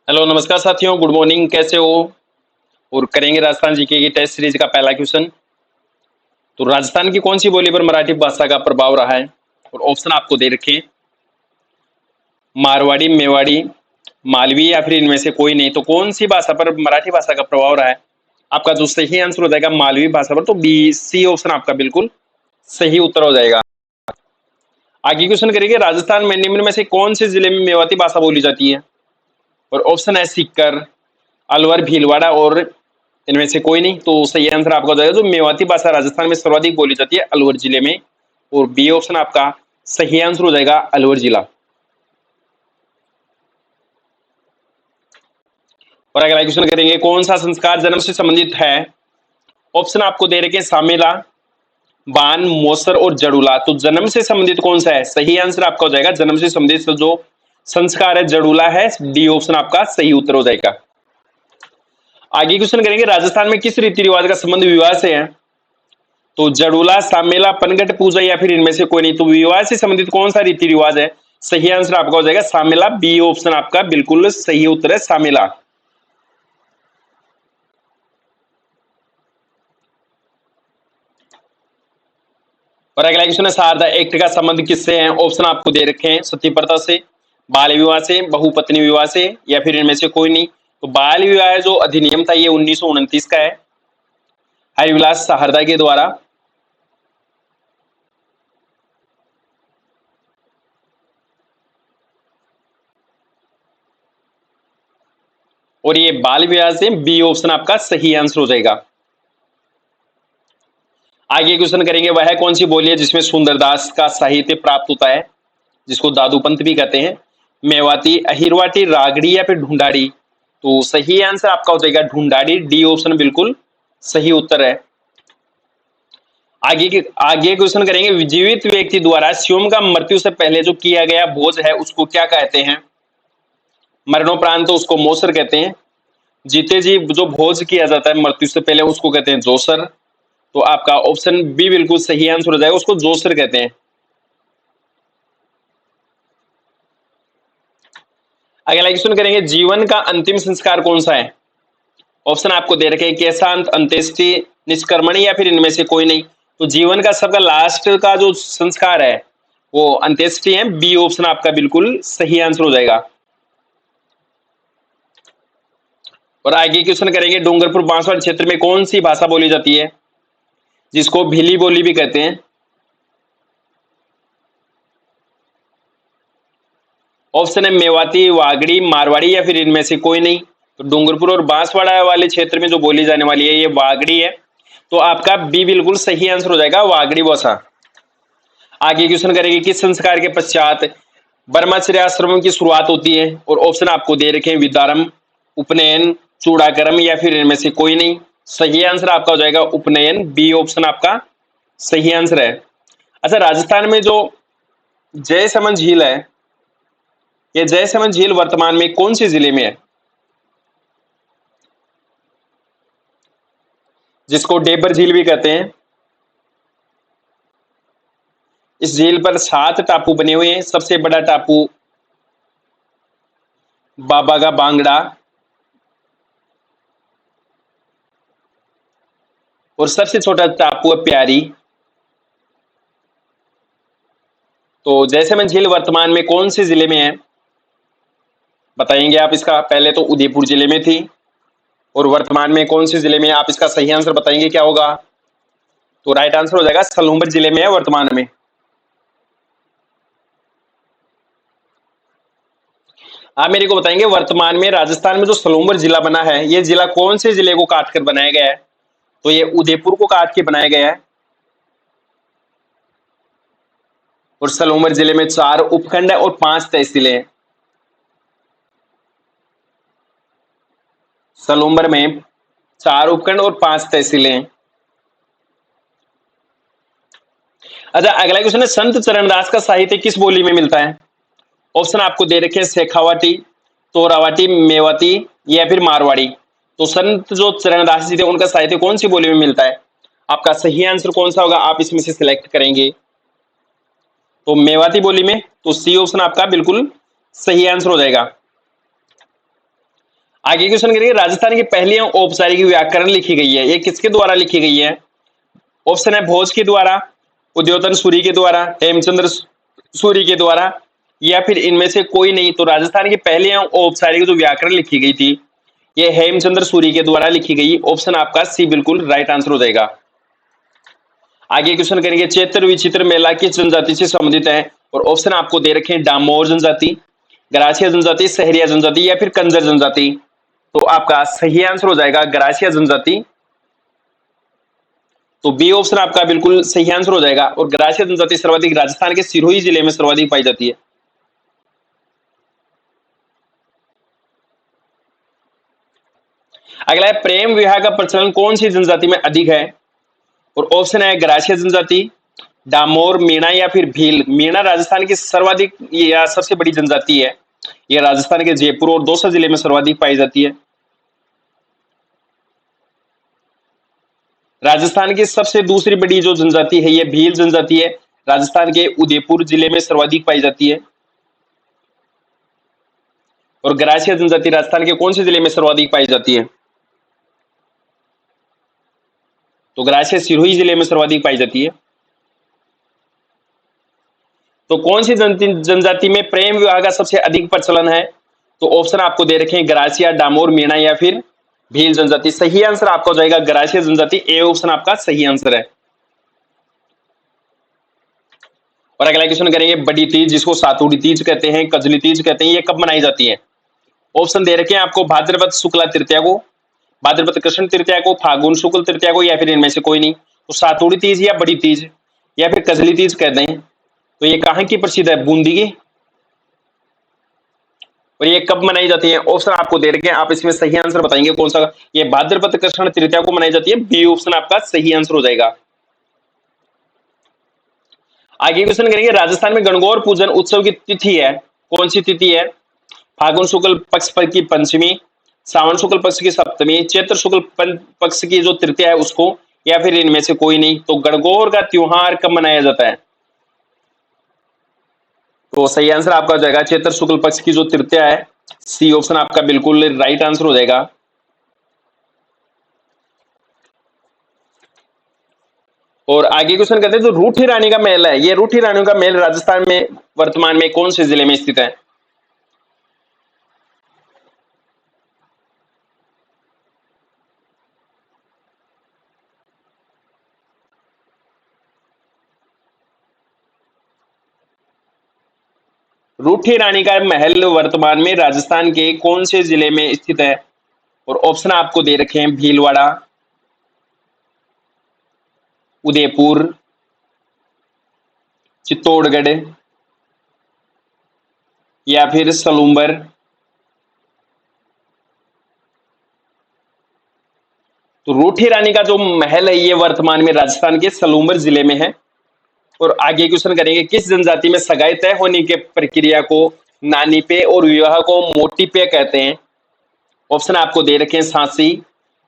Hello नमस्कार साथियों, good morning. कैसे हो? और करेंगे राजस्थान जीके की टेस्ट सीरीज का पहला क्वेश्चन। तो राजस्थान की कौन सी बोली पर मराठी भाषा का प्रभाव रहा है? और ऑप्शन आपको दे रखे हैं, मारवाड़ी, मेवाड़ी, मालवी या फिर इनमें से कोई नहीं। तो कौन सी भाषा पर मराठी भाषा का प्रभाव रहा है? आपका जो सही आंसर हो जाएगा मालवी भाषा पर। तो बी सी ऑप्शन आपका बिल्कुल सही उत्तर हो जाएगा। आगे क्वेश्चन करेंगे, राजस्थान में निम्न में से कौन से जिले में मेवाती भाषा बोली जाती है? और ऑप्शन है सीकर, अलवर, भीलवाड़ा और इनमें से कोई नहीं। तो सही आंसर आपका हो जाएगा जो मेवाती भाषा राजस्थान में सर्वाधिक बोली जाती है अलवर जिले में। और बी ऑप्शन आपका सही आंसर हो जाएगा अलवर जिला। और अगला क्वेश्चन करेंगे, कौन सा संस्कार जन्म से संबंधित है? ऑप्शन आपको दे रखे हैं सामेला, बान, मोसर और जड़ूला। तो जन्म से संबंधित कौन सा है? सही आंसर आपका हो जाएगा जन्म से संबंधित जो संस्कार है जड़ूला है। डी ऑप्शन आपका सही उत्तर हो जाएगा। आगे क्वेश्चन करेंगे, राजस्थान में किस रीति रिवाज का संबंध विवाह से है? तो जड़ूला, सामेला, पनघट पूजा या फिर इनमें से कोई नहीं। तो विवाह से संबंधित कौन सा रीति रिवाज है? सही आंसर आपका हो जाएगा सामेला। बी ऑप्शन आपका बिल्कुल सही उत्तर है, सामेला। और अगला क्वेश्चन है, शारदा एक्ट का संबंध किससे है? ऑप्शन आपको दे रखे हैं सती प्रथा से, बाल विवाह से, बहुपत्नी विवाह से या फिर इनमें से कोई नहीं। तो बाल विवाह जो अधिनियम था ये 1929 का है, हरिविलास शारदा के द्वारा। और ये बाल विवाह से, बी ऑप्शन आपका सही आंसर हो जाएगा। आगे क्वेश्चन करेंगे, वह कौन सी बोली है जिसमें सुंदरदास का साहित्य प्राप्त होता है, जिसको दादू पंत भी कहते हैं? मेवाती, अहिरवाटी, रागड़ी या फिर ढूंढाड़ी। तो सही आंसर आपका हो जाएगा ढूंढाड़ी। डी ऑप्शन बिल्कुल सही उत्तर है। आगे क्वेश्चन करेंगे, जीवित व्यक्ति द्वारा शिवम का मृत्यु से पहले जो किया गया भोज है उसको क्या कहते हैं? मरणोपरांत तो उसको मोसर कहते हैं। जीते जी जो भोज किया जाता है मृत्यु से पहले उसको कहते हैं जोसर। तो आपका ऑप्शन बी बिल्कुल सही आंसर हो जाएगा, उसको जोसर कहते हैं। अगला क्वेश्चन करेंगे, जीवन का अंतिम संस्कार कौन सा है? ऑप्शन आपको दे रखे हैं केशांत, अंत्येष्टि, निष्कर्मण या फिर इनमें से कोई नहीं। तो जीवन का सबका लास्ट का जो संस्कार है वो अंत्येष्टि है। बी ऑप्शन आपका बिल्कुल सही आंसर हो जाएगा। और आगे क्वेश्चन करेंगे, डूंगरपुर बांसवाड़ा क्षेत्र में कौन सी भाषा बोली जाती है, जिसको भीली बोली भी कहते हैं? ऑप्शन है मेवाती, वागड़ी, मारवाड़ी या फिर इनमें से कोई नहीं। तो डूंगरपुर और बांसवाड़ा वाले क्षेत्र में जो बोली जाने वाली है ये वागड़ी है। तो आपका बी बिल्कुल सही आंसर हो जाएगा, वागड़ी भाषा। आगे क्वेश्चन करेंगे, किस संस्कार के पश्चात ब्रह्मचर्य आश्रम की शुरुआत होती है? और ऑप्शन आपको दे रखे हैं विद्यारंभ, उपनयन, चूड़ाकर्म या फिर इनमें से कोई नहीं। सही आंसर आपका हो जाएगा उपनयन। बी ऑप्शन आपका सही आंसर है। अच्छा, राजस्थान में जो जयसमंद झील है, ये जयसमंद झील वर्तमान में कौन से जिले में है, जिसको डेबर झील भी कहते हैं? इस झील पर 7 टापू बने हुए हैं। सबसे बड़ा टापू बाबा का बांगड़ा और सबसे छोटा टापू है प्यारी। तो जैसलमेर झील वर्तमान में कौन से जिले में है बताएंगे आप इसका? पहले तो उदयपुर जिले में थी और वर्तमान में कौन से जिले में है? आप इसका सही आंसर बताएंगे क्या होगा? तो राइट आंसर हो जाएगा सलूम्बर जिले में है वर्तमान में। आप मेरे को बताएंगे, वर्तमान में राजस्थान में जो सलूम्बर जिला बना है ये जिला कौन से जिले को काट कर बनाया गया है? तो ये उदयपुर को काट के बनाया गया है। और सलूम्बर जिले में 4 उपखंड है और 5 तहसीलें हैं। सलूम्बर में 4 उपखंड और 5 तहसीलें हैं। अच्छा, अगला क्वेश्चन है, संत चरणदास का साहित्य किस बोली में मिलता है? ऑप्शन आपको दे रखे हैं शेखावाटी, तोरावाटी, मेवाती या फिर मारवाड़ी। तो संत जो चरणदास जी थे उनका साहित्य कौन सी बोली में मिलता है? आपका सही आंसर कौन सा होगा, आप इसमें से सिलेक्ट करेंगे? तो मेवाती बोली में। तो सी ऑप्शन आपका बिल्कुल सही आंसर हो जाएगा। आगे क्वेश्चन करेंगे, राजस्थान की पहली औपचारिक व्याकरण लिखी गई है, ये किसके द्वारा लिखी गई है? ऑप्शन है भोज के द्वारा, उद्योतन सूरी के द्वारा, हेमचंद्र सूरी के द्वारा, या फिर इनमें से कोई नहीं। तो राजस्थान की पहली औपचारिक जो व्याकरण लिखी गई थी, ये हेमचंद्र सूरी के द्वारा लिखी गई। ऑप्शन आपका सी बिल्कुल राइट आंसर हो जाएगा। आगे क्वेश्चन करेंगे, चैत्र विचित्र मेला किस जनजाति से संबंधित है? और ऑप्शन आपको दे रखे हैं डामोर जनजाति, गरासिया जनजाति, सहरिया जनजाति, या फिर कंजर जनजाति। तो आपका सही आंसर हो जाएगा गरासिया जनजाति। तो बी ऑप्शन आपका बिल्कुल सही आंसर हो जाएगा। और गरासिया जनजाति सर्वाधिक राजस्थान के सिरोही जिले में सर्वाधिक पाई जाती है। अगला है, प्रेम विवाह का प्रचलन कौन सी जनजाति में अधिक है? और ऑप्शन है गरासिया जनजाति, डामोर, मीणा, या फिर भील। मीणा राजस्थान की सर्वाधिक या सबसे बड़ी जनजाति है। यह राजस्थान के जयपुर और दौसा जिले में सर्वाधिक पाई जाती है। राजस्थान की सबसे दूसरी बड़ी जो जनजाति है, यह भील जनजाति है। राजस्थान के उदयपुर जिले में सर्वाधिक पाई जाती है। और गरासिया जनजाति राजस्थान के कौन से जिले में सर्वाधिक पाई जाती है? तो गरासिया सिरोही जिले में सर्वाधिक पाई जाती है। तो कौन सी जनजाति में प्रेम विवाह का सबसे अधिक प्रचलन है? तो ऑप्शन आपको दे रखे हैं गरासिया, डामोर, मीणा, या फिर भील जनजाति। सही आंसर आपका हो जाएगा गरासिया जनजाति। ए ऑप्शन आपका सही आंसर है। और अगला क्वेश्चन करेंगे, बड़ी तीज जिसको सातुड़ी तीज कहते हैं, कजली तीज कहते हैं, ये कब मनाई जाती है? ऑप्शन दे रखे हैं आपको भाद्रपद शुक्ला तृतीया को, भाद्रपद कृष्ण तृतीया को, फागुन शुक्ल तृतीया को, या फिर इनमें से कोई नहीं। तो सातुड़ी तीज या बड़ी तीज या फिर कजली तीज कहते हैं। तो ये कहां की प्रसिद्ध है? बूंदी की। और ये कब मनाई जाती है? ऑप्शन आपको दे रखे हैं, आप इसमें सही आंसर बताएंगे कौन सा। ये भाद्रपद कृष्ण तृतीया को मनाई जाती है। बी ऑप्शन आपका सही आंसर हो जाएगा। आगे क्वेश्चन करेंगे, राजस्थान में गणगौर पूजन उत्सव की तिथि है, कौन सी तिथि है? फागुन शुक्ल पक्ष की पंचमी, सावन शुक्ल पक्ष की सप्तमी, चैत्र शुक्ल पक्ष की जो तृतीया है उसको, या फिर इनमें से कोई नहीं। तो गणगौर का त्योहार कब मनाया जाता है? तो सही आंसर आपका हो जाएगा चैत्र शुक्ल पक्ष की जो तृतीया है। सी ऑप्शन आपका बिल्कुल राइट आंसर हो जाएगा। और आगे क्वेश्चन कहते हैं, जो रूठी रानी का महल है, ये रूठी रानी का महल राजस्थान में वर्तमान में कौन से जिले में स्थित है? रूठी रानी का महल वर्तमान में राजस्थान के कौन से जिले में स्थित है? और ऑप्शन आपको दे रखे हैं भीलवाड़ा, उदयपुर, चित्तौड़गढ़, या फिर सलूम्बर। तो रूठी रानी का जो महल है, ये वर्तमान में राजस्थान के सलूम्बर जिले में है। और आगे क्वेश्चन करेंगे, किस जनजाति में सगाई तय होने की प्रक्रिया को नानी पे और विवाह को मोटी पे कहते हैं? ऑप्शन आपको दे रखे हैं सांसी,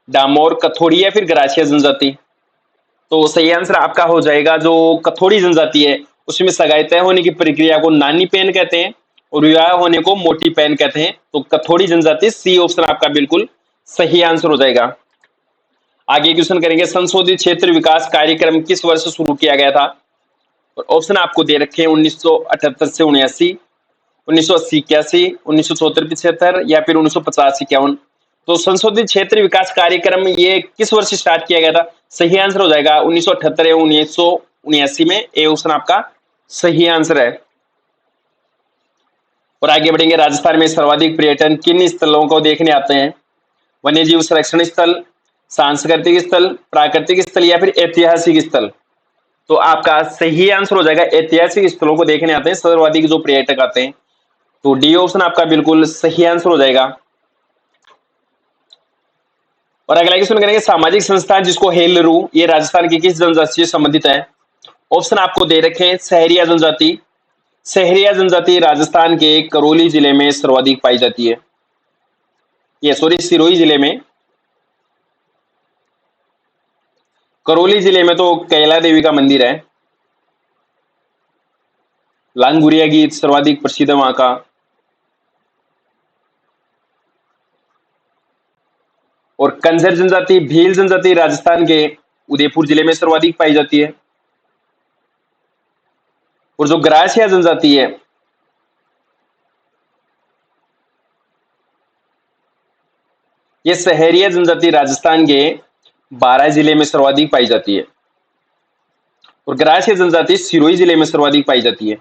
डामोर, कथोड़ी, या फिर गरासिया जनजाति। तो सही आंसर आपका हो जाएगा जो कथोड़ी जनजाति है, उसमें सगाई तय होने की प्रक्रिया को नानी पेन कहते हैं और विवाह होने को मोटी पेन कहते हैं। तो कथोड़ी जनजाति। सी ऑप्शन आपका बिल्कुल सही आंसर हो जाएगा। आगे क्वेश्चन करेंगे, संशोधित क्षेत्र विकास कार्यक्रम किस वर्ष शुरू किया गया था? और ऑप्शन आपको दे रखे हैं 1978 से 79, 1980 81, 1974 75, या फिर 1950 51। तो संशोधित क्षेत्र विकास कार्यक्रम ये किस वर्ष स्टार्ट किया गया था? सही आंसर हो जाएगा 1978 या 1979 में। ए ऑप्शन आपका सही आंसर है। और आगे बढ़ेंगे, राजस्थान में सर्वाधिक पर्यटन किन स्थलों को देखने आते हैं? वन्यजीव संरक्षण स्थल, सांस्कृतिक स्थल, प्राकृतिक स्थल, या फिर ऐतिहासिक स्थल। तो आपका सही आंसर हो जाएगा ऐतिहासिक स्थलों को देखने आते हैं सर्वाधिक जो पर्यटक आते हैं। तो डी ऑप्शन आपका बिल्कुल सही आंसर हो जाएगा। और अगला क्वेश्चन करेंगे, सामाजिक संस्था जिसको हेलरू, ये राजस्थान की किस जनजाति से संबंधित है? ऑप्शन आपको दे रखे हैं सहरिया जनजाति। सहरिया जनजाति राजस्थान के करौली जिले में सर्वाधिक पाई जाती है, ये सॉरी सिरोही जिले में। करौली जिले में तो कैला देवी का मंदिर है, लांगुरिया गीत सर्वाधिक प्रसिद्ध है वहां का। कंजर जनजाति, भील जनजाति राजस्थान के उदयपुर जिले में सर्वाधिक पाई जाती है। और जो ग्रासिया जनजाति है ये सहरिया जनजाति राजस्थान के 12 जिले में सर्वाधिक पाई जाती है। और ग्रासिया जनजाति सिरोही जिले में सर्वाधिक पाई जाती है।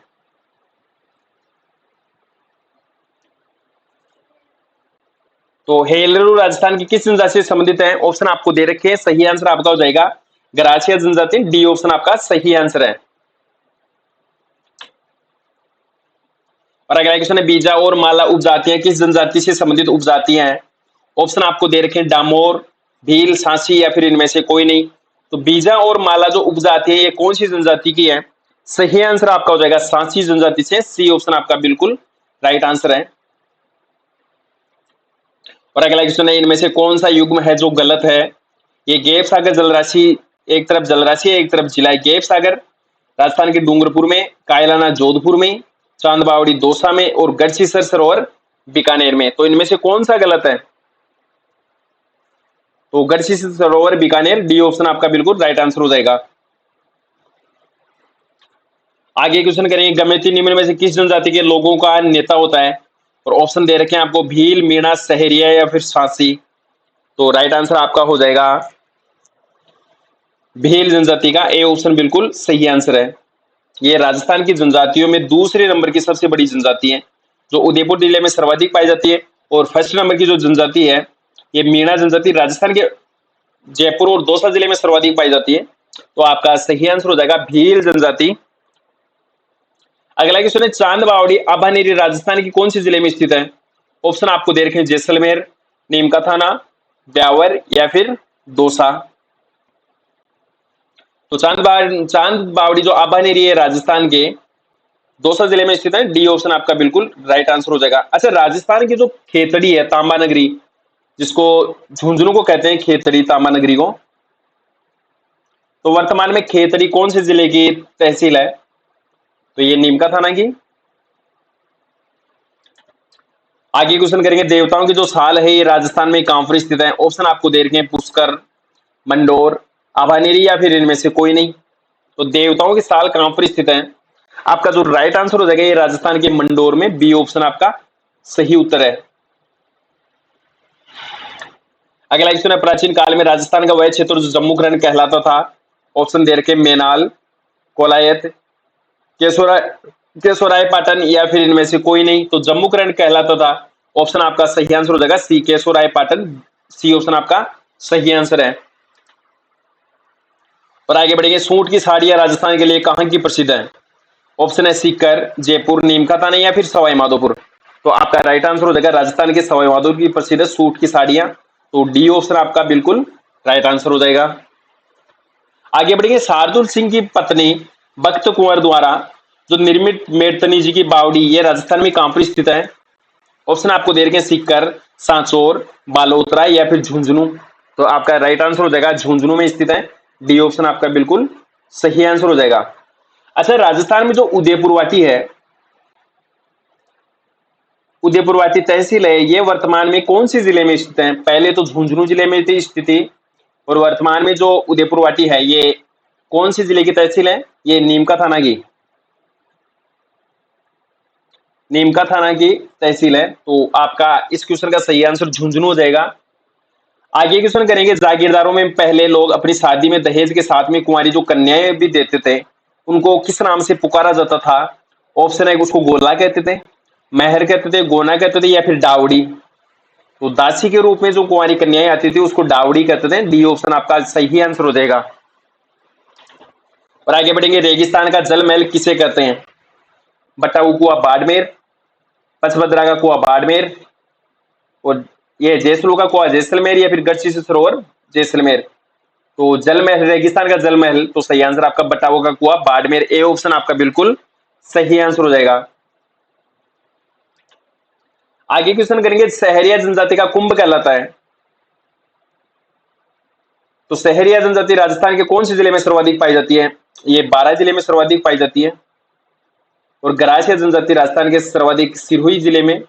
तो हेलरू राजस्थान की किस जनजाति से संबंधित है? ऑप्शन आपको दे रखे हैं, सही आंसर आपका हो जाएगा ग्रासिया जनजाति, डी ऑप्शन आपका सही आंसर है। और अगला क्वेश्चन है बीजा और माला उपजातियां किस जनजाति से संबंधित उपजातियां हैं? ऑप्शन आपको दे रखे हैं डामोर, भील, सांसी या फिर इनमें से कोई नहीं। तो बीजा और माला जो उपजाति है ये कौन सी जनजाति की है? सही आंसर आपका हो जाएगा सांसी जनजाति से, सी ऑप्शन आपका बिल्कुल राइट आंसर है। और अगला क्वेश्चन है इनमें से कौन सा युग्म है जो गलत है? ये गैप सागर जलराशि, एक तरफ जलराशि है एक तरफ जिला है। गैप सागर राजस्थान के डूंगरपुर में, कायलाना जोधपुर में, चांदबावड़ी दौसा में और गढ़सीसर सरोवर बीकानेर में। तो इनमें से कौन सा गलत है? तो गढ़सीसर सरोवर बीकानेर, डी ऑप्शन आपका बिल्कुल राइट आंसर हो जाएगा। आगे क्वेश्चन करेंगे गमेती निम्न में से किस जनजाति के लोगों का नेता होता है? और ऑप्शन दे रखे हैं आपको भील, मीणा, सहरिया या फिर सांसी। तो राइट आंसर आपका हो जाएगा भील जनजाति का, ए ऑप्शन बिल्कुल सही आंसर है। ये राजस्थान की जनजातियों में दूसरे नंबर की सबसे बड़ी जनजाति है जो उदयपुर जिले में सर्वाधिक पाई जाती है। और फर्स्ट नंबर की जो जनजाति है ये मीणा जनजाति राजस्थान के जयपुर और दौसा जिले में सर्वाधिक पाई जाती है। तो आपका सही आंसर हो जाएगा भील जनजाति। अगला क्वेश्चन है चांदबावड़ी आभानेरी राजस्थान की कौन सी जिले में स्थित है? ऑप्शन आपको दे रखे हैं जैसलमेर, नीमका थाना, ब्यावर या फिर दौसा। तो चांदबावड़ी जो आभानेरी है राजस्थान के दौसा जिले में स्थित है, डी ऑप्शन आपका बिल्कुल राइट आंसर हो जाएगा। अच्छा, राजस्थान की जो खेतड़ी है तांबा नगरी, जिसको झुंझुनू को कहते हैं खेतड़ी तांबा नगरी को, तो वर्तमान में खेतड़ी कौन से जिले की तहसील है? तो ये नीमका थाना की। आगे क्वेश्चन करेंगे देवताओं की जो साल है ये राजस्थान में कहां पर स्थित है? ऑप्शन आपको दे रखे हैं पुष्कर, मंडोर, आभानेरी या फिर इनमें से कोई नहीं। तो देवताओं की साल कहां पर स्थित है? आपका जो राइट आंसर हो जाएगा ये राजस्थान के मंडोर में, बी ऑप्शन आपका सही उत्तर है। अगला क्वेश्चन है प्राचीन काल में राजस्थान का वह क्षेत्र जो जम्मू करण कहलाता था। ऑप्शन दे रखे मेनाल, कोलायत, केशोराय पाटन या फिर इनमें से कोई नहीं। तो जम्मू करण कहलाता था, ऑप्शन आपका सही आंसर हो जाएगा सी केशोराय पाटन, सी ऑप्शन आपका सही आंसर है। और आगे बढ़ेंगे सूट की साड़ियां राजस्थान के लिए कहां की प्रसिद्ध है? ऑप्शन है सीकर, जयपुर, नीमका थाना या फिर सवाई माधोपुर। तो आपका राइट आंसर हो जाएगा राजस्थान के सवाई माधोपुर की प्रसिद्ध है सूट की साड़ियां, तो डी ऑप्शन आपका बिल्कुल राइट आंसर हो जाएगा। आगे बढ़ेंगे शार्दुल सिंह की पत्नी बख्त कुंवर द्वारा जो निर्मित मेड़तनी जी की बावड़ी ये राजस्थान में कहां पर स्थित है? ऑप्शन आपको दे रखे हैं सीकर, सांचौर, बालोतरा या फिर झुंझुनू। तो आपका राइट आंसर हो जाएगा झुंझुनू में स्थित है, डी ऑप्शन आपका बिल्कुल सही आंसर हो जाएगा। अच्छा, राजस्थान में जो उदयपुरवाटी है, उदयपुरवाटी तहसील है, ये वर्तमान में कौन से जिले में स्थित है? पहले तो झुंझुनू जिले में थी स्थिति, और वर्तमान में जो उदयपुरवाटी है ये कौन सी जिले की तहसील है? ये नीमका थाना की, नीमका थाना की तहसील है। तो आपका इस क्वेश्चन का सही आंसर झुंझुनू हो जाएगा। आगे क्वेश्चन करेंगे जागीरदारों में पहले लोग अपनी शादी में दहेज के साथ में कुंवारी जो कन्याएं भी देते थे उनको किस नाम से पुकारा जाता था? ऑप्शन है उसको गोला कहते थे, मेहर कहते थे, गोना कहते थे या फिर डावड़ी। तो दासी के रूप में जो कुंवारी कन्याएं आती थी उसको डावड़ी कहते थे, डी ऑप्शन आपका सही आंसर हो जाएगा। और आगे बढ़ेंगे रेगिस्तान का जल महल किसे कहते हैं? बटाऊ कुआ बाड़मेर, पचभद्रा का कुआ बाड़मेर, और ये जैसलमेर का कुआ जैसलमेर या फिर गढ़सीसर सरोवर जैसलमेर। तो जल महल, रेगिस्तान का जल महल, तो सही आंसर आपका बटाऊ का कुआ बाड़मेर, ए ऑप्शन आपका बिल्कुल सही आंसर हो जाएगा। आगे क्वेश्चन करेंगे सहरिया जनजाति का कुंभ कहलाता है। तो सहरिया जनजाति राजस्थान के कौन से जिले में सर्वाधिक पाई जाती है? ये 12 जिले में सर्वाधिक पाई जाती है। और ग्रासिया जनजाति राजस्थान के सर्वाधिक सिरोही जिले में।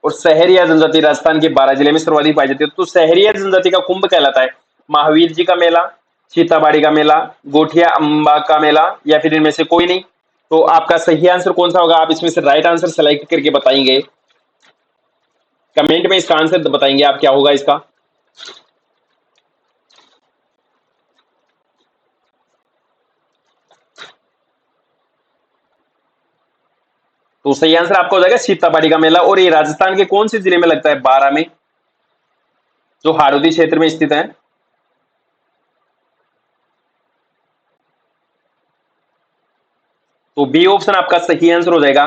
और सहरिया जनजाति राजस्थान के 12 जिले में सर्वाधिक पाई जाती है। तो सहरिया जनजाति का कुंभ कहलाता है महावीर जी का मेला, सीताबाड़ी का मेला, गोठिया अम्बा का मेला, या फिर इनमें से कोई नहीं। तो आपका सही आंसर कौन सा होगा, आप इसमें से राइट आंसर सेलेक्ट करके बताएंगे, कमेंट में इसका आंसर बताएंगे आप क्या होगा इसका। तो सही आंसर आपका हो जाएगा सीताबाड़ी का मेला। और ये राजस्थान के कौन से जिले में लगता है, 12 में, जो हाड़ौती क्षेत्र में स्थित है। तो बी ऑप्शन आपका सही आंसर हो जाएगा।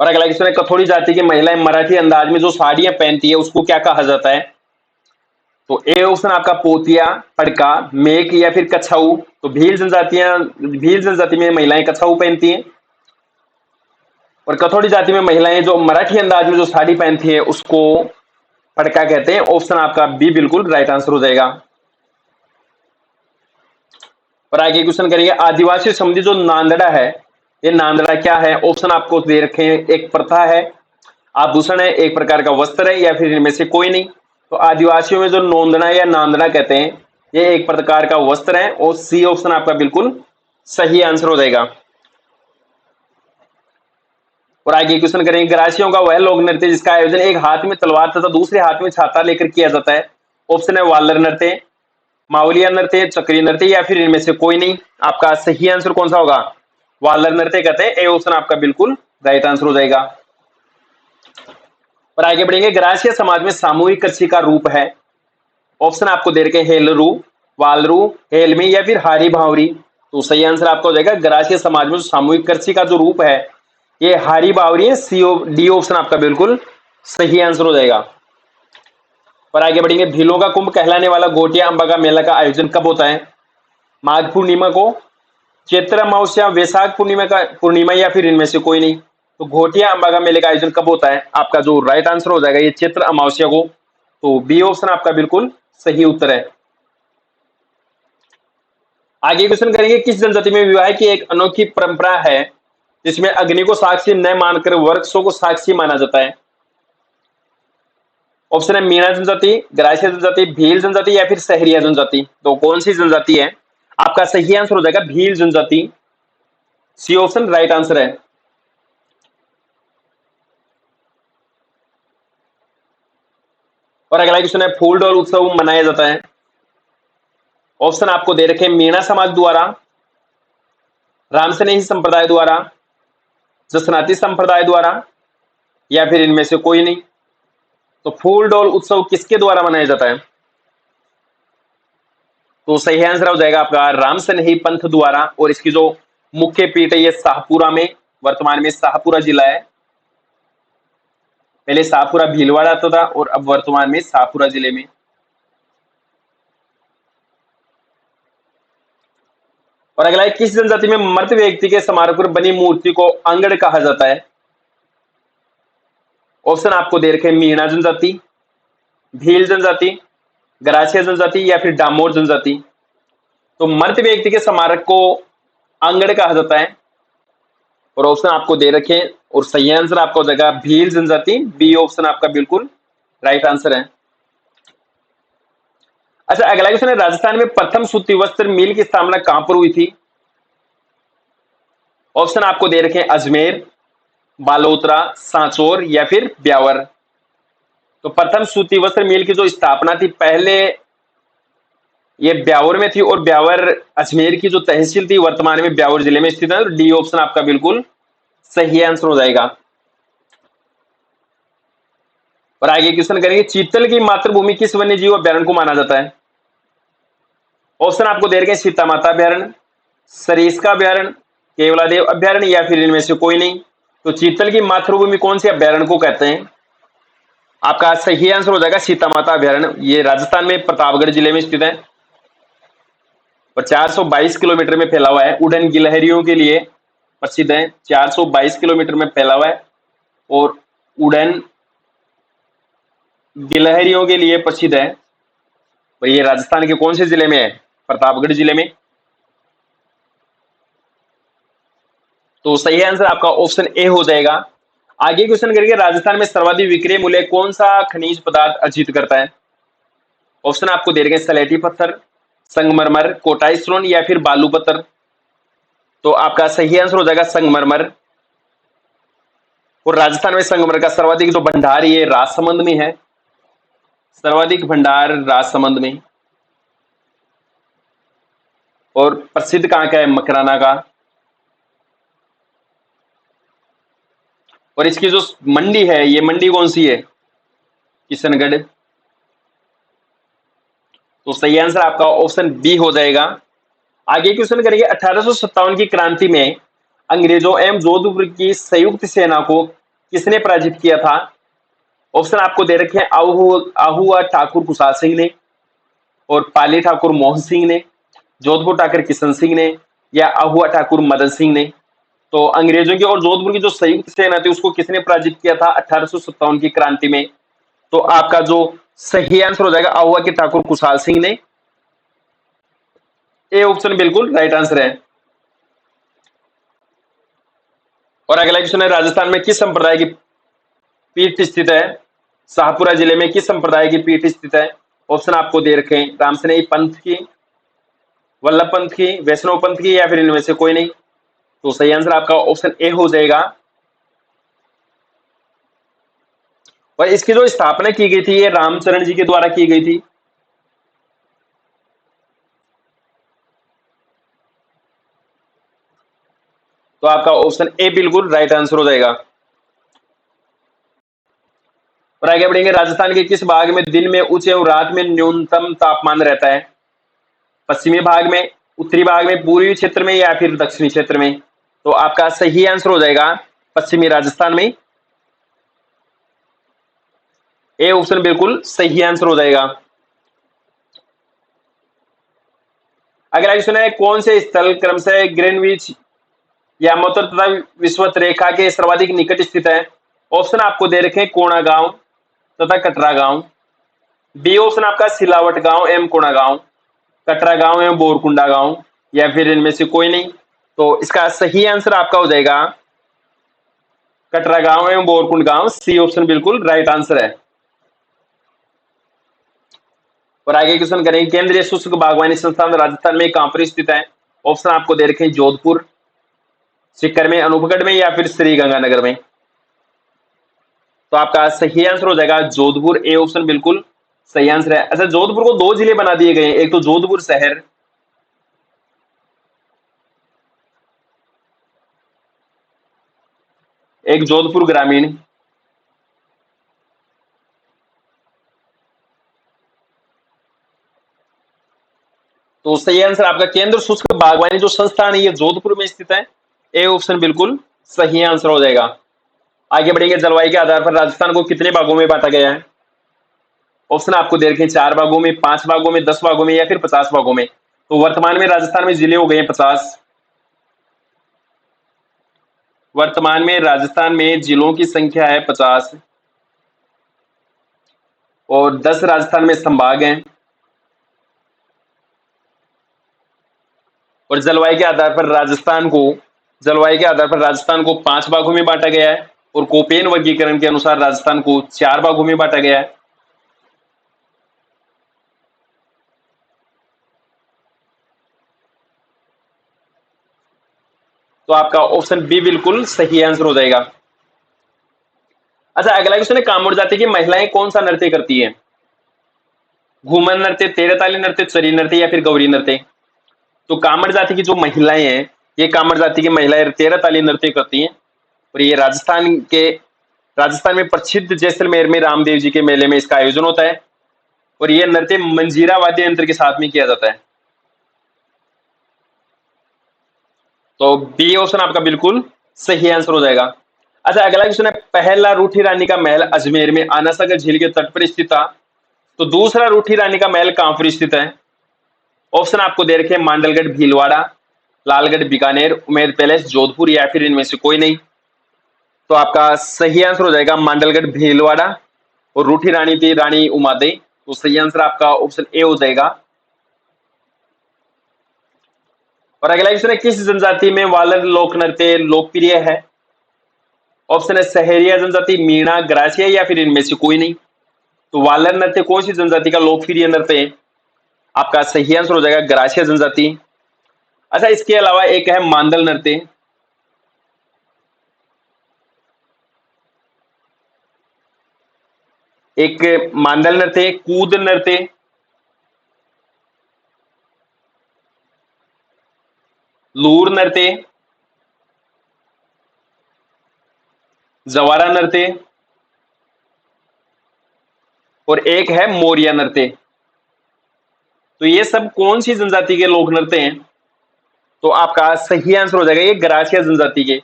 और अगला क्वेश्चन है, कथोड़ी जाति की महिलाएं मराठी अंदाज में जो साड़ियां पहनती है उसको क्या कहा जाता है। तो ए ऑप्शन आपका पोतिया, पड़का, मेक या फिर कछाऊ। तो भील जनजाति में महिलाएं कछाऊ पहनती हैं, और कथोड़ी जाति में महिलाएं जो मराठी अंदाज में जो साड़ी पहनती है उसको पड़का कहते हैं। ऑप्शन आपका बी बिल्कुल राइट आंसर हो जाएगा। और आगे क्वेश्चन करेंगे, आदिवासी संबंधी जो नांदड़ा है, ये नांदड़ा क्या है। ऑप्शन आपको दे रखे हैं, एक प्रथा है, आभूषण है, एक प्रकार का वस्त्र है, या फिर इनमें से कोई नहीं। तो आदिवासियों में जो नोंदना या नांदना कहते हैं, ये एक प्रकार का वस्त्र है, और सी ऑप्शन आपका बिल्कुल सही आंसर हो जाएगा। और आगे क्वेश्चन करेंगे, गरासियों का वह लोक नृत्य जिसका आयोजन एक हाथ में तलवार तथा दूसरे हाथ में छाता लेकर किया जाता है। ऑप्शन है वालर नृत्य, मावलिया नृत्य, चक्री नृत्य, या फिर इनमें से कोई नहीं। आपका सही आंसर कौन सा होगा, वालर नृत्य कहते हैं। ए ऑप्शन आपका बिल्कुल राइट आंसर हो जाएगा। और आगे बढ़ेंगे, गरासिया समाज में सामूहिक कृषि का रूप है। ऑप्शन आपको दे रखे हेलरू, वालरू, हेलमी, या फिर हारी भावरी। तो सही आंसर आपका हो जाएगा, गरासिया समाज में सामूहिक कृषि का जो रूप है ये हारी बावरी है। डी ऑप्शन आपका बिल्कुल सही आंसर हो जाएगा। और आगे बढ़ेंगे, भीलों का कुंभ कहलाने वाला गोटिया अंबा का मेला का आयोजन कब होता है। माघ पूर्णिमा को, चैत्र अमावस्या, वैशाख पूर्णिमा, या फिर इनमें से कोई नहीं। तो घोटिया अंबा का मेले का आयोजन कब होता है, आपका जो राइट आंसर हो जाएगा ये चैत्र अमावस्या को। तो बी ऑप्शन आपका बिल्कुल सही उत्तर है। आगे क्वेश्चन करेंगे, किस जनजाति में विवाह की एक अनोखी परंपरा है जिसमें अग्नि को साक्षी न मानकर वृक्षों को साक्षी माना जाता है। ऑप्शन है मीणा जनजाति, ग्रासिया जनजाति, भील जनजाति, या फिर सहरिया जनजाति। तो कौन सी जनजाति है, आपका सही आंसर हो जाएगा भील जनजाति। सी ऑप्शन राइट आंसर है। और अगला क्वेश्चन है, फूल डोल उत्सव मनाया जाता है। ऑप्शन आपको दे रखे, मीणा समाज द्वारा, रामसनेही संप्रदाय द्वारा, जसनाती संप्रदाय द्वारा, या फिर इनमें से कोई नहीं। तो फूल डोल उत्सव किसके द्वारा मनाया जाता है। तो सही आंसर हो जाएगा आपका रामसनेही पंथ द्वारा। और इसकी जो मुख्य पीठ है ये शाहपुरा में, वर्तमान में शाहपुरा जिला है। पहले शाहपुरा भीलवाड़ा आता था और अब वर्तमान में शाहपुरा जिले में। और अगला है, किस जनजाति में मृत व्यक्ति के स्मारक पर बनी मूर्ति को अंगड़ कहा जाता है। ऑप्शन आपको दे रखे, मीणा जनजाति, भील जनजाति, गरासिया जनजाति, या फिर डामोर जनजाति। तो मृत व्यक्ति के स्मारक को अंगड़ कहा जाता है, और ऑप्शन आपको दे रखे, और सही आंसर आपका हो जाएगा भील जनजाति। बी ऑप्शन आपका बिल्कुल राइट आंसर है। अच्छा, अगला क्वेश्चन है, राजस्थान में प्रथम सूती वस्त्र मिल की स्थापना कहां पर हुई थी। ऑप्शन आपको दे रखे, अजमेर, बालोतरा, सांचौर, या फिर ब्यावर। तो प्रथम सूती वस्त्र मिल की जो स्थापना थी पहले ये ब्यावर में थी, और ब्यावर अजमेर की जो तहसील थी वर्तमान में ब्यावर जिले में स्थित है। तो डी ऑप्शन आपका बिल्कुल सही आंसर हो जाएगा। और आगे क्वेश्चन करेंगे, चीतल की मातृभूमि किस वन्य जीव अभ्यारण्य को माना जाता है। ऑप्शन आपको दे रखे, सीता माता अभ्यारण्य, सरिस्का अभ्यारण्य, केवलादेव अभ्यारण्य, या फिर इनमें से कोई नहीं। तो चीतल की मातृभूमि कौन से अभ्यारण्य को कहते हैं, आपका सही आंसर हो जाएगा सीता माता अभ्यारण्य। ये राजस्थान में प्रतापगढ़ जिले में स्थित है और 422 किलोमीटर में फैला हुआ है। उड़न गिलहरियों के लिए प्रसिद्ध है, 422 किलोमीटर में फैला हुआ है, और उड़न गिलहरियों के लिए प्रसिद्ध है। और ये राजस्थान के कौन से जिले में है, प्रतापगढ़ जिले में। तो सही आंसर आपका ऑप्शन ए हो जाएगा। आगे क्वेश्चन करेंगे, राजस्थान में सर्वाधिक विक्रय मूल्य कौन सा खनिज पदार्थ अर्जित करता है? ऑप्शन आपको दे रहे सलेटी पत्थर, संगमरमर, कोटाई स्टोन या फिर बालू पत्थर। तो आपका सही आंसर हो जाएगा संगमरमर। और राजस्थान में संगमरमर का सर्वाधिक जो भंडार ये राजसमंद में है, सर्वाधिक भंडार राजसमंद में। और प्रसिद्ध कहां का है? मकराना का। और इसकी जो मंडी है, ये मंडी कौन सी है? किशनगढ़। तो सही आंसर आपका ऑप्शन बी हो जाएगा। आगे क्वेश्चन करेंगे, 1857 की क्रांति में अंग्रेजों एवं जोधपुर की संयुक्त सेना को किसने पराजित किया था? ऑप्शन आपको दे रखे हैं, आहुआ ठाकुर कुशाल सिंह ने, और पाली ठाकुर मोहन सिंह ने, जोधपुर ठाकुर किशन सिंह ने, या आहुआ ठाकुर मदन सिंह ने। तो अंग्रेजों की और जोधपुर की जो संयुक्त सेना थी उसको किसने पराजित किया था 1857 की क्रांति में? तो आपका जो सही आंसर हो जाएगा आहुआ के ठाकुर कुशाल सिंह ने। ए ऑप्शन बिल्कुल राइट आंसर है। और अगला क्वेश्चन है, राजस्थान में किस संप्रदाय की पीठ स्थित है? शाहपुरा जिले में किस संप्रदाय की पीठ स्थित है? ऑप्शन आपको दे रखे हैं, रामसनेही पंथ की, वल्लभ पंथ की, वैष्णव पंथ की, या फिर इनमें से कोई नहीं। तो सही आंसर आपका ऑप्शन ए हो जाएगा। और इसकी जो स्थापना की गई थी ये रामचरण जी के द्वारा की गई थी। तो आपका ऑप्शन ए बिल्कुल राइट आंसर हो जाएगा। और आगे बढ़ेंगे, राजस्थान के किस भाग में दिन में उच्च एवं रात में न्यूनतम तापमान रहता है? पश्चिमी भाग में, उत्तरी भाग में, पूर्वी क्षेत्र में, या फिर दक्षिणी क्षेत्र में? तो आपका सही आंसर हो जाएगा पश्चिमी राजस्थान में। ए ऑप्शन बिल्कुल सही आंसर हो जाएगा। अगला क्वेश्चन है, कौन से स्थल क्रमशः ग्रीनविच या मोटर तथा विषुवत रेखा के सर्वाधिक निकट स्थित है? ऑप्शन आपको दे रखे हैं, कोणा गांव तथा कटरा गांव। बी ऑप्शन आपका सिलावट गांव एवं कोणा गांव, कटरा गांव एवं बोरकुंडा गांव, या फिर इनमें से कोई नहीं। तो इसका सही आंसर आपका हो जाएगा कटरा गांव एवं बोरकुंड गांव। सी ऑप्शन बिल्कुल राइट आंसर है। और आगे क्वेश्चन करेंगे, केंद्रीय शुष्क बागवानी संस्थान राजस्थान में कहां पर स्थित है? ऑप्शन आपको दे रखे हैं, जोधपुर, सीकर में, अनूपगढ़ में, या फिर श्रीगंगानगर में। तो आपका सही आंसर हो जाएगा जोधपुर। ए ऑप्शन बिल्कुल सही आंसर है। अच्छा, जोधपुर को दो जिले बना दिए गए हैं, एक तो जोधपुर शहर, एक जोधपुर ग्रामीण। तो सही आंसर आपका केंद्र शुष्क बागवानी जो संस्थान है ये जोधपुर में स्थित है। ए ऑप्शन बिल्कुल सही आंसर हो जाएगा। आगे बढ़ेंगे, जलवायु के आधार पर राजस्थान को कितने भागों में बांटा गया है? ऑप्शन आपको दे रखे हैं, 4 भागों में, 5 भागों में, 10 भागों में, या फिर 50 भागों में। तो वर्तमान में राजस्थान में जिले हो गए हैं 50। वर्तमान में राजस्थान में जिलों की संख्या है 50, और 10 राजस्थान में संभाग हैं। और जलवायु के आधार पर राजस्थान को 5 भागों में बांटा गया है, और कोपेन वर्गीकरण के अनुसार राजस्थान को 4 भागों में बांटा गया है। तो आपका ऑप्शन बी बिल्कुल सही आंसर हो जाएगा। अच्छा, अगला क्वेश्चन है, कामोड़ जाति की महिलाएं कौन सा नृत्य करती हैं? घूमर नृत्य, तेरताली नृत्य, चरी नृत्य, या फिर गौरी नृत्य? तो कामड़ जाति की जो महिलाएं हैं, ये कामड़ जाति की महिलाएं तेरताली नृत्य करती हैं। और ये राजस्थान में प्रसिद्ध जैसलमेर में रामदेव जी के मेले में इसका आयोजन होता है। और ये नृत्य मंजीरा वाद्य यंत्र के साथ में किया जाता है। तो बी ऑप्शन आपका बिल्कुल सही आंसर हो जाएगा। अच्छा, अगला क्वेश्चन है, पहला रूठी रानी का महल अजमेर में आना सागर झील के तट पर स्थित था, तो दूसरा रूठी रानी का महल कहां पर स्थित है? ऑप्शन आपको दे रखे हैं, मांडलगढ़ भीलवाड़ा, लालगढ़ बीकानेर, उमेद पैलेस जोधपुर, या फिर इनमें से कोई नहीं। तो आपका सही आंसर हो जाएगा मांडलगढ़ भीलवाड़ा। और रूठी रानी थी रानी उमादे। तो सही आंसर आपका ऑप्शन ए हो जाएगा। और अगला क्वेश्चन है, किस जनजाति में वालर लोक नृत्य लोकप्रिय है? ऑप्शन है सहरिया जनजाति, मीणा, ग्रासिया या फिर इनमें से कोई नहीं। तो वालर नृत्य कौन सी जनजाति का लोकप्रिय नृत्य है? आपका सही आंसर हो जाएगा ग्रासिया जनजाति। अच्छा, इसके अलावा एक है मांडल नृत्य। एक मांडल नृत्य, कूद नृत्य, लूर नृत्य, जवारा नृत्य और एक है मोरिया नृत्य। तो ये सब कौन सी जनजाति के लोक नृत्य हैं? तो आपका सही आंसर हो जाएगा ये ग्रासिया जनजाति के।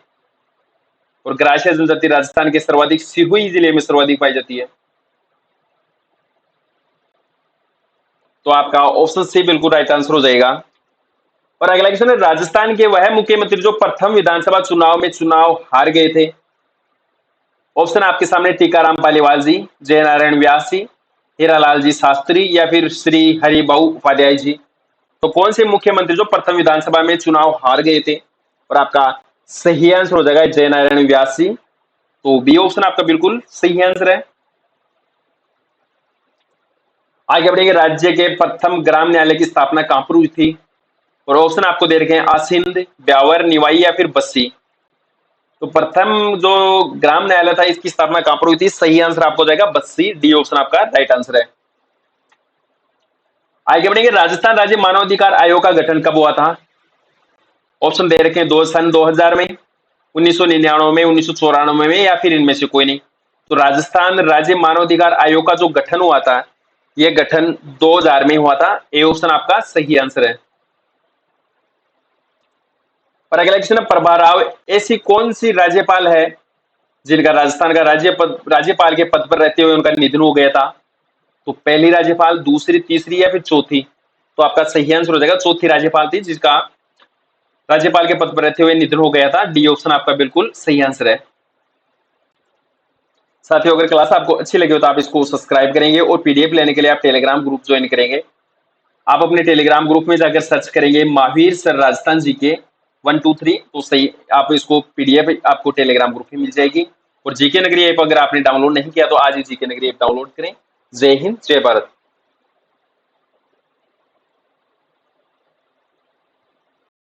और ग्रासिया जनजाति राजस्थान के सर्वाधिक सिहुई जिले में सर्वाधिक पाई जाती है। तो आपका ऑप्शन सी बिल्कुल राइट आंसर हो जाएगा। और अगला क्वेश्चन है, राजस्थान के वह मुख्यमंत्री जो प्रथम विधानसभा चुनाव में चुनाव हार गए थे। ऑप्शन आपके सामने टीकाराम पालीवाल जी, जयनारायण व्यास जी, हीरालाल जी शास्त्री या फिर श्री हरिभाऊ उपाध्याय जी। तो कौन से मुख्यमंत्री जो प्रथम विधानसभा में चुनाव हार गए थे? और आपका सही आंसर हो जाएगा जयनारायण व्यास जी। तो बी ऑप्शन आपका बिल्कुल सही आंसर है। आगे बढ़ेंगे, राज्य के प्रथम ग्राम न्यायालय की स्थापना कहां पर हुई थी? और ऑप्शन आपको दे रखे हैं आसिंद, ब्यावर, निवाई या फिर बस्सी। तो प्रथम जो ग्राम न्यायालय था इसकी स्थापना कहां पर हुई थी? सही आंसर आपको जाएगा बस्सी, डी ऑप्शन आपका राइट आंसर है। आगे बढ़ेंगे, राजस्थान राज्य मानवाधिकार आयोग का गठन कब हुआ था? ऑप्शन दे रखे हैं सन 2000 में, 1999 में, 1994 में या फिर इनमें से कोई नहीं। तो राजस्थान राज्य मानवाधिकार आयोग का जो गठन हुआ था यह गठन 2000 में हुआ था। ए ऑप्शन आपका सही आंसर है। और अगला क्वेश्चन है, प्रभा राव ऐसी कौन सी राज्यपाल है जिनका राजस्थान का राज्यपाल के पद पर रहते हुए उनका निधन हो गया था? तो पहली राज्यपाल, दूसरी, तीसरी या फिर चौथी? तो आपका सही आंसर हो जाएगा चौथी राज्यपाल थी जिसका राज्यपाल के पद पर रहते हुए निधन हो गया था। डी ऑप्शन आपका बिल्कुल सही आंसर है। साथियों, अगर क्लास आपको अच्छी लगी हो तो आप इसको सब्सक्राइब करेंगे और पीडीएफ लेने के लिए आप टेलीग्राम ग्रुप ज्वाइन करेंगे। आप अपने टेलीग्राम ग्रुप में जाकर सर्च करेंगे महावीर सर राजस्थान जीके 1 2 3, तो सही आप इसको पीडीएफ आपको टेलीग्राम ग्रुप में मिल जाएगी। और जीके नगरी ऐप अगर आपने डाउनलोड नहीं किया तो आज ही जीके नगरी ऐप डाउनलोड करें। जय हिंद, जय भारत।